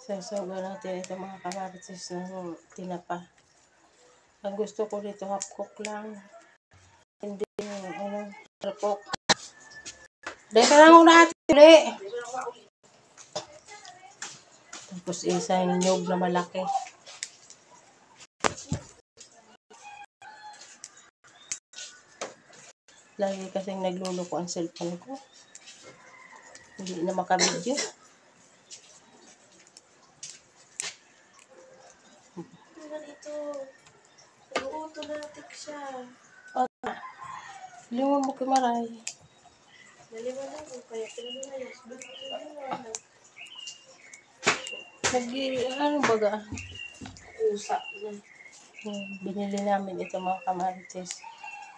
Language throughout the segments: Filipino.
Sasawa natin ito mga kamarites ng tinapa. Ang gusto ko dito half cook lang. Hindi yung full cook. Deka lang una natin uli. Tapos isa yung nyog na malaki. Lagi kasing nagluloko ang cellphone ko. Hindi na makabidyo. Ito. Automatic siya. Liwan mo kumaray. Naliwan na ko. Kaya pinalayas. Ano baga? Usap na. Binili namin ito mga kamarites.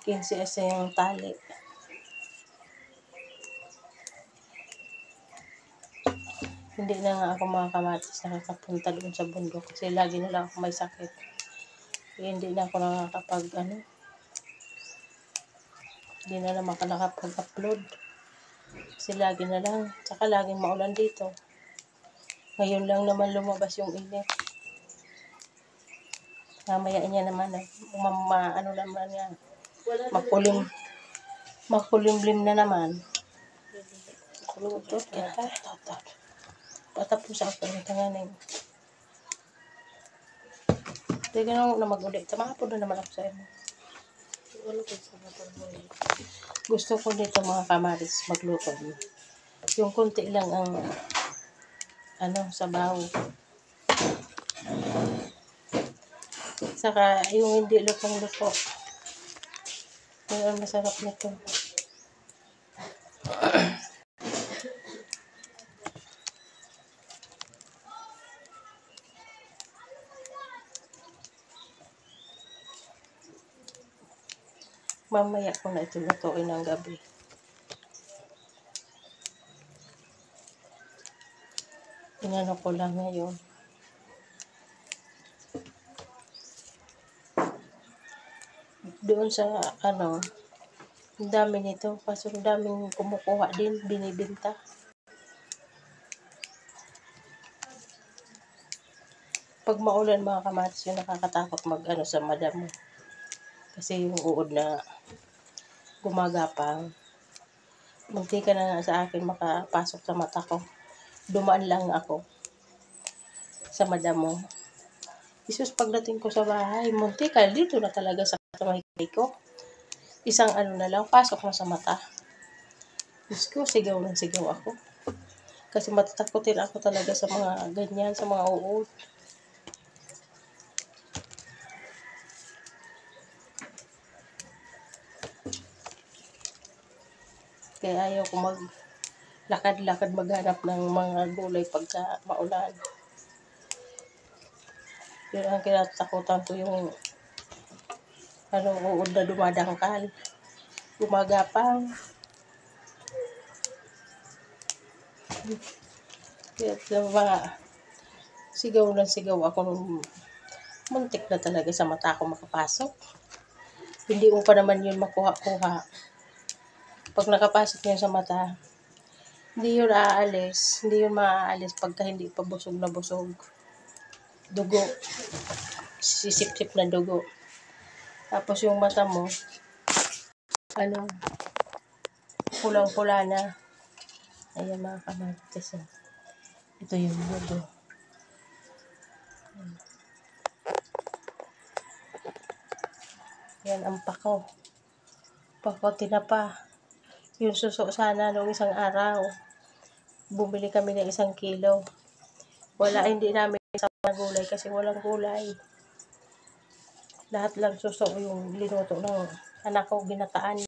15 asa yung tali. Hindi na nga ako mga kamarites nakakapunta doon sa bundok kasi lagi na lang ako may sakit. Hindi na ako hindi na naman ako nakapag-upload. Kasi lagi na lang. Tsaka laging maulan dito. Ngayon lang naman lumabas yung init. Mamaya niya naman makulimlim na naman. Kulutot kita. Patapos ako ng tanganin. Teka na mag-ulit. Tamapod na naman ako sa inyo. Gusto ko dito mga kamaris magluto. Yung konti lang ang sabaw. Saka yung hindi lutong-luto. Yung ang masarap nito. Mamaya ko na ito lutuin ng gabi. Inano ko lang ngayon. Doon sa ang dami nito. Kaso ang daming kumukuha din, binibinta. Pag maulan mga kamatis, yun nakakatakot sa madam mo. Kasi yung uod na gumagapang. Munti ka na sa akin makapasok sa mata ko. Dumaan lang ako sa madam mo. Isus pagdating ko sa bahay, munti ka dito na talaga sa kamay ko. Isang na lang, pasok na sa mata. Diyos ko, sigaw ng sigaw ako. Kasi matatakotin ako talaga sa mga ganyan, sa mga uod. Kaya ayaw ko maglakad-lakad maghanap ng mga gulay pagka maulan. Yun ang kinatakutan ko yung uod na dumadangkal. Gumagapang. Kaya mga sigaw na sigaw ako nung muntik na talaga sa mata ko makapasok. Hindi mo pa naman yun makuha-kuha. Pag nakapasok yun sa mata, hindi yun aalis. Hindi yun maaalis pagka hindi pa busog na busog. Dugo. Sisip-sip na dugo. Tapos yung mata mo, pulang-pula na. Ayan mga kamarites. Ito yung dugo. Yan ang pako. Pako tinapa. Yung suso sana noong isang araw. Bumili kami ng 1 kilo. Hindi namin sa gulay kasi walang gulay. Lahat lang suso yung linuto ng anak ko, ginataan.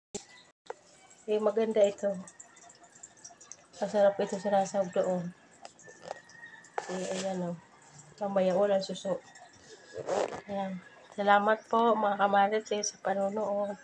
Maganda ito. Masarap ito sinasawag doon. Ayan mamaya walang suso. Ayan. Salamat po mga kamarites sa panonood.